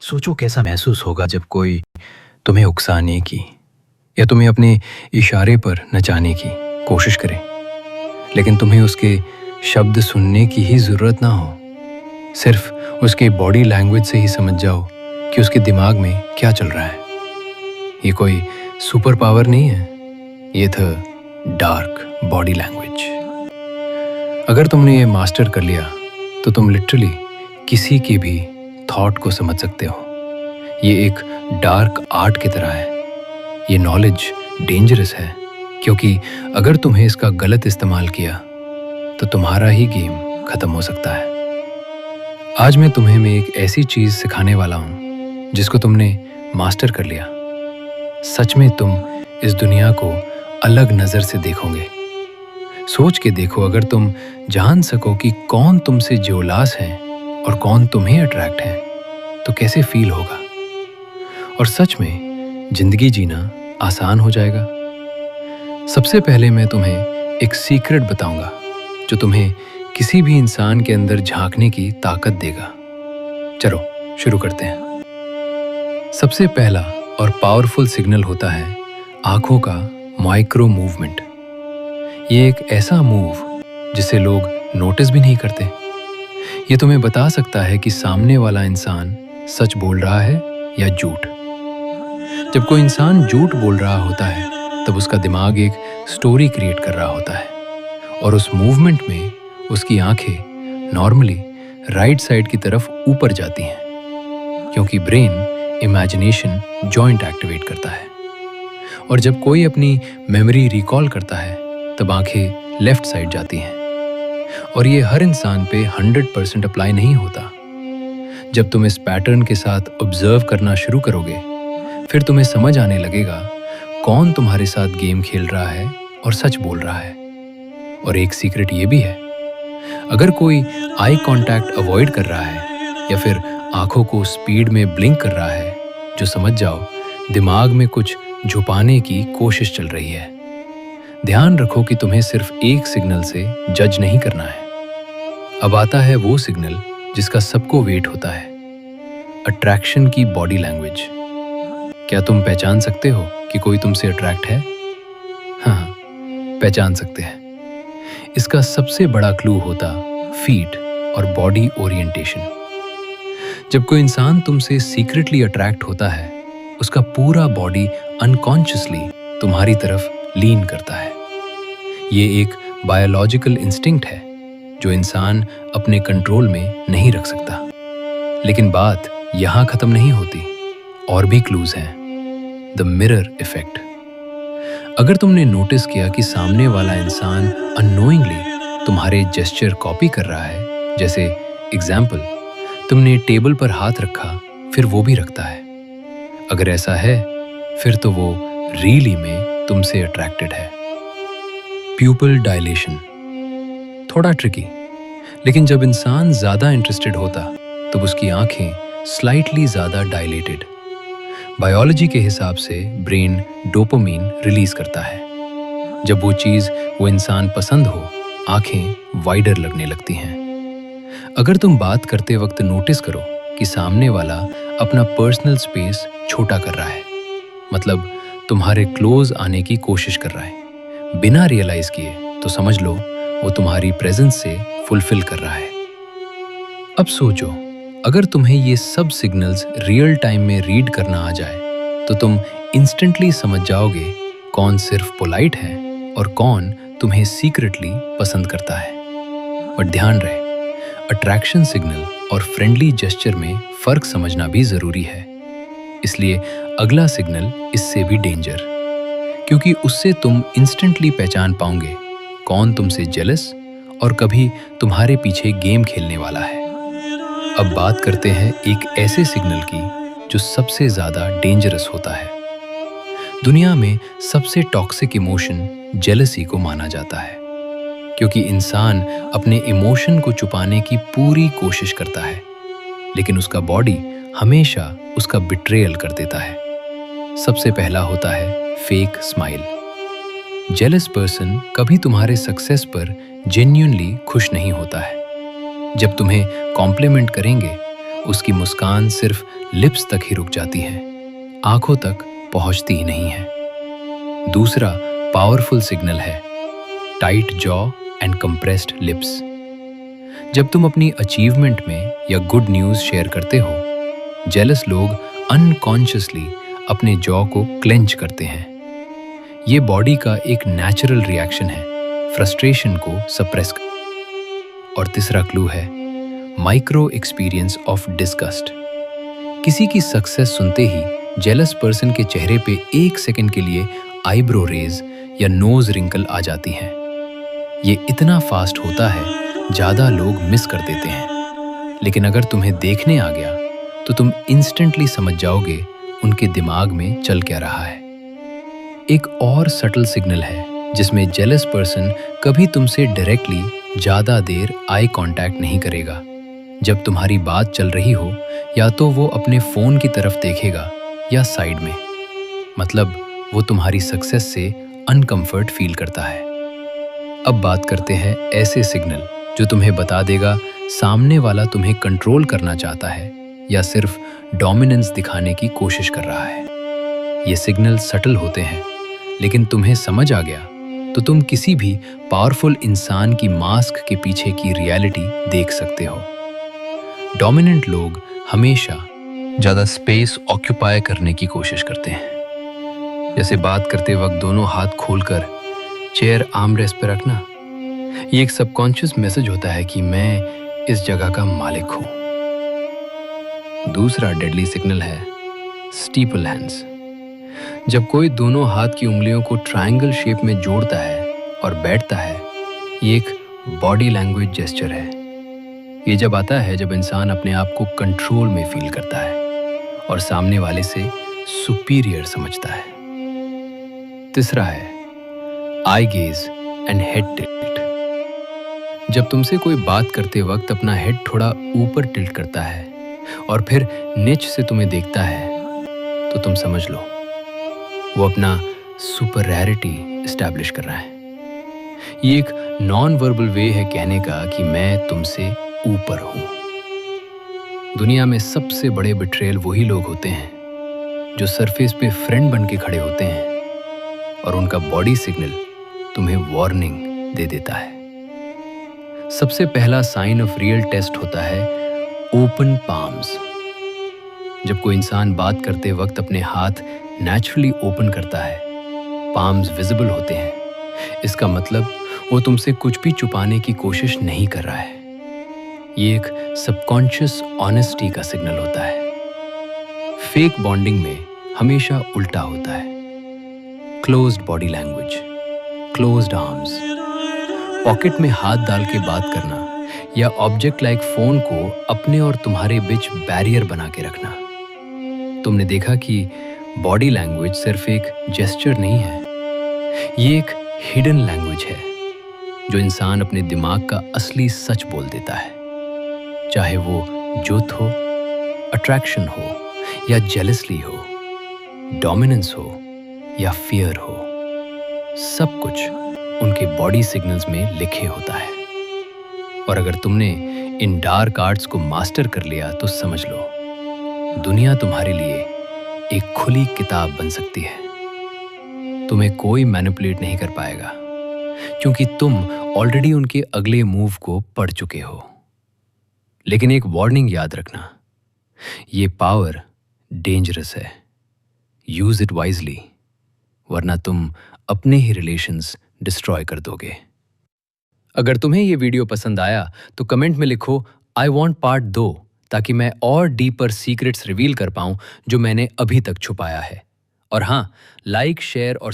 सोचो कैसा महसूस होगा जब कोई तुम्हें उकसाने की या तुम्हें अपने इशारे पर नचाने की कोशिश करे, लेकिन तुम्हें उसके शब्द सुनने की ही ज़रूरत ना हो। सिर्फ उसके बॉडी लैंग्वेज से ही समझ जाओ कि उसके दिमाग में क्या चल रहा है। ये कोई सुपर पावर नहीं है, ये था डार्क बॉडी लैंग्वेज। अगर तुमने ये मास्टर कर लिया तो तुम लिटरली किसी की भी थॉट को समझ सकते हो। ये एक डार्क आर्ट की तरह है। ये नॉलेज डेंजरस है, क्योंकि अगर तुम्हें इसका गलत इस्तेमाल किया तो तुम्हारा ही गेम खत्म हो सकता है। आज मैं तुम्हें एक ऐसी चीज सिखाने वाला हूं जिसको तुमने मास्टर कर लिया। सच में तुम इस दुनिया को अलग नजर से देखोगे। सोच के देखो, अगर तुम जान सको कि कौन तुमसे जेलस है और कौन तुम्हें अट्रैक्ट है, तो कैसे फील होगा। और सच में जिंदगी जीना आसान हो जाएगा। सबसे पहले मैं तुम्हें एक सीक्रेट बताऊंगा जो तुम्हें किसी भी इंसान के अंदर झांकने की ताकत देगा। चलो शुरू करते हैं। सबसे पहला और पावरफुल सिग्नल होता है आंखों का माइक्रो मूवमेंट। ये एक ऐसा मूव जिसे लोग नोटिस भी नहीं करते। ये तुम्हें बता सकता है कि सामने वाला इंसान सच बोल रहा है या झूठ। जब कोई इंसान झूठ बोल रहा होता है तब उसका दिमाग एक स्टोरी क्रिएट कर रहा होता है, और उस मूवमेंट में उसकी आंखें नॉर्मली राइट साइड की तरफ ऊपर जाती हैं, क्योंकि ब्रेन इमेजिनेशन जॉइंट एक्टिवेट करता है। और जब कोई अपनी मेमोरी रिकॉल करता है तब आंखें लेफ्ट साइड जाती हैं। और ये हर इंसान पे 100% अप्लाई नहीं होता। जब तुम इस पैटर्न के साथ ऑब्जर्व करना शुरू करोगे, फिर तुम्हें समझ आने लगेगा कौन तुम्हारे साथ गेम खेल रहा है और सच बोल रहा है। और एक सीक्रेट ये भी है, अगर कोई आई कांटेक्ट अवॉइड कर रहा है या फिर आंखों को स्पीड में ब्लिंक कर रहा है, जो समझ जाओ दिमाग में कुछ छुपाने की कोशिश चल रही है। ध्यान रखो कि तुम्हें सिर्फ एक सिग्नल से जज नहीं करना है। अब आता है वो सिग्नल जिसका सबको वेट होता है, अट्रैक्शन की बॉडी लैंग्वेज। क्या तुम पहचान सकते हो कि कोई तुमसे अट्रैक्ट है? हाँ, पहचान सकते हैं। इसका सबसे बड़ा क्लू होता फीट और बॉडी ओरिएंटेशन। जब कोई इंसान तुमसे सीक्रेटली अट्रैक्ट होता है, उसका पूरा बॉडी अनकॉन्शियसली तुम्हारी तरफ लीन करता है। ये एक बायोलॉजिकल इंस्टिंक्ट है जो इंसान अपने कंट्रोल में नहीं रख सकता। लेकिन बात यहां खत्म नहीं होती, और भी क्लूज हैं। The mirror effect. अगर तुमने नोटिस किया कि सामने वाला इंसान अननोइंगली तुम्हारे जेस्चर कॉपी कर रहा है, जैसे एग्जाम्पल, तुमने टेबल पर हाथ रखा फिर वो भी रखता है, अगर ऐसा है फिर तो वो रियली में तुमसे अट्रैक्टेड है। प्यूपिल डायलेशन थोड़ा ट्रिकी, लेकिन जब इंसान ज्यादा इंटरेस्टेड होता तब उसकी आंखें स्लाइटली ज्यादा डायलेटेड। बायोलॉजी के हिसाब से ब्रेन डोपामिन रिलीज करता है। जब वो चीज वो इंसान पसंद हो, आंखें वाइडर लगने लगती हैं। अगर तुम बात करते वक्त नोटिस करो कि सामने वाला अपना पर्सनल स्पेस छोटा कर रहा है, मतलब तुम्हारे क्लोज आने की कोशिश कर रहा है बिना रियलाइज किए, तो समझ लो वो तुम्हारी प्रेजेंस से फुलफिल कर रहा है। अब सोचो, अगर तुम्हें ये सब सिग्नल्स रियल टाइम में रीड करना आ जाए तो तुम इंस्टेंटली समझ जाओगे कौन सिर्फ पोलाइट है और कौन तुम्हें सीक्रेटली पसंद करता है। बट ध्यान रहे, अट्रैक्शन सिग्नल और फ्रेंडली जेस्चर में फर्क समझना भी जरूरी है। इसलिए अगला सिग्नल इससे भी डेंजर, क्योंकि उससे तुम इंस्टेंटली पहचान पाओगे कौन तुमसे जेलस और कभी तुम्हारे पीछे गेम खेलने वाला है। अब बात करते हैं एक ऐसे सिग्नल की जो सबसे ज्यादा डेंजरस होता है। दुनिया में सबसे टॉक्सिक इमोशन जेलसी को माना जाता है, क्योंकि इंसान अपने इमोशन को छुपाने की पूरी कोशिश करता है, लेकिन उसका बॉडी हमेशा उसका बिट्रेयल कर देता है। सबसे पहला होता है फेक स्माइल। जेलस पर्सन कभी तुम्हारे सक्सेस पर जेन्युइनली खुश नहीं होता है। जब तुम्हें कॉम्प्लीमेंट करेंगे, उसकी मुस्कान सिर्फ लिप्स तक ही रुक जाती है, आंखों तक पहुंचती ही नहीं है। दूसरा पावरफुल सिग्नल है tight jaw and compressed lips. जब तुम अपनी अचीवमेंट में या गुड न्यूज़ शेयर करते हो, जेलस लोग अनकॉन्शियसली अपने जॉ को क्लेंच करते हैं। ये बॉडी का एक नेचुरल रिएक्शन है फ्रस्ट्रेशन को सप्रेस कर। और तीसरा क्लू है माइक्रो एक्सपीरियंस ऑफ डिस्गस्ट। किसी की सक्सेस सुनते ही जेलस पर्सन के चेहरे पे 1 सेकंड के लिए आईब्रो रेज या नोज रिंकल आ जाती है। ये इतना फास्ट होता है ज़्यादा लोग मिस कर देते हैं, लेकिन अगर तुम्हें देखने आ गया तो तुम इंस्टेंटली समझ जाओगे उनके दिमाग में चल क्या रहा है। एक और सटल सिग्नल है जिसमें जेलस पर्सन कभी तुमसे डायरेक्टली ज़्यादा देर आई कांटेक्ट नहीं करेगा। जब तुम्हारी बात चल रही हो, या तो वो अपने फ़ोन की तरफ देखेगा या साइड में, मतलब वो तुम्हारी सक्सेस से अनकंफर्ट फील करता है। अब बात करते हैं ऐसे सिग्नल जो तुम्हें बता देगा सामने वाला तुम्हें कंट्रोल करना चाहता है या सिर्फ डोमिनेंस दिखाने की कोशिश कर रहा है। ये सिग्नल सटल होते हैं, लेकिन तुम्हें समझ आ गया तो तुम किसी भी पावरफुल इंसान की मास्क के पीछे की रियलिटी देख सकते हो। डोमिनेंट लोग हमेशा ज़्यादा स्पेस ऑक्यूपाई करने की कोशिश करते हैं। जैसे बात करते वक्त दोनों हाथ खोलकर चेयर आर्मरेस्ट पर रखना। ये एक सबकॉन्शियस मैसेज होता है कि मैं इस जगह का मालिक हूं। दूसरा डेडली सिग्नल है स्टीपल हैंड्स। जब कोई दोनों हाथ की उंगलियों को ट्रायंगल शेप में जोड़ता है और बैठता है, ये एक बॉडी लैंग्वेज जेस्चर है। ये जब आता है जब इंसान अपने आप को कंट्रोल में फील करता है और सामने वाले से सुपीरियर समझता है। तीसरा है आई गेज एंड हेड टिल्ट। जब तुमसे कोई बात करते वक्त अपना हेड थोड़ा ऊपर टिल्ट करता है और फिर नीच से तुम्हें देखता है, तो तुम समझ लो वो अपना सुपीरियरिटी एस्टैब्लिश कर रहा है। ये एक नॉन वर्बल वे है कहने का कि मैं तुमसे ऊपर हूं। दुनिया में सबसे बड़े बिट्रेयल वही लोग होते हैं जो सरफेस पे फ्रेंड बन के खड़े होते हैं और उनका बॉडी सिग्नल तुम्हें वार्निंग दे देता है। सबसे पहला साइन ऑफ रियल टेस्ट होता है ओपन पाम्स। जब कोई इंसान बात करते वक्त अपने हाथ नेचुरली ओपन करता है, पाम्स विजिबल होते हैं, इसका मतलब वो तुमसे कुछ भी छुपाने की कोशिश नहीं कर रहा है। ये एक सबकॉन्शियस ऑनेस्टी का सिग्नल होता है। फेक बॉन्डिंग में हमेशा उल्टा होता है। Closed body language, closed arms, pocket में हाथ डाल के बात करना या ऑब्जेक्ट लाइक फोन को अपने और तुम्हारे बीच बैरियर बना के रखना। तुमने देखा कि बॉडी लैंग्वेज सिर्फ एक जेस्चर नहीं है, ये एक हिडन लैंग्वेज है जो इंसान अपने दिमाग का असली सच बोल देता है। चाहे वो जुत हो, अट्रैक्शन हो या जेलसली हो, डोमिनेंस हो या फियर हो, सब कुछ उनके बॉडी सिग्नल्स में लिखे होता है। और अगर तुमने इन डार्क आर्ट्स को मास्टर कर लिया तो समझ लो दुनिया तुम्हारे लिए एक खुली किताब बन सकती है। तुम्हें कोई मैनिपुलेट नहीं कर पाएगा क्योंकि तुम ऑलरेडी उनके अगले मूव को पढ़ चुके हो। लेकिन एक वार्निंग याद रखना, ये पावर डेंजरस है। यूज इट वाइजली, वरना तुम अपने ही रिलेशंस डिस्ट्रॉय कर दोगे। अगर तुम्हें ये वीडियो पसंद आया तो कमेंट में लिखो आई वॉन्ट पार्ट 2, ताकि मैं और डीपर सीक्रेट्स रिवील कर पाऊं जो मैंने अभी तक छुपाया है। और हाँ, लाइक, शेयर और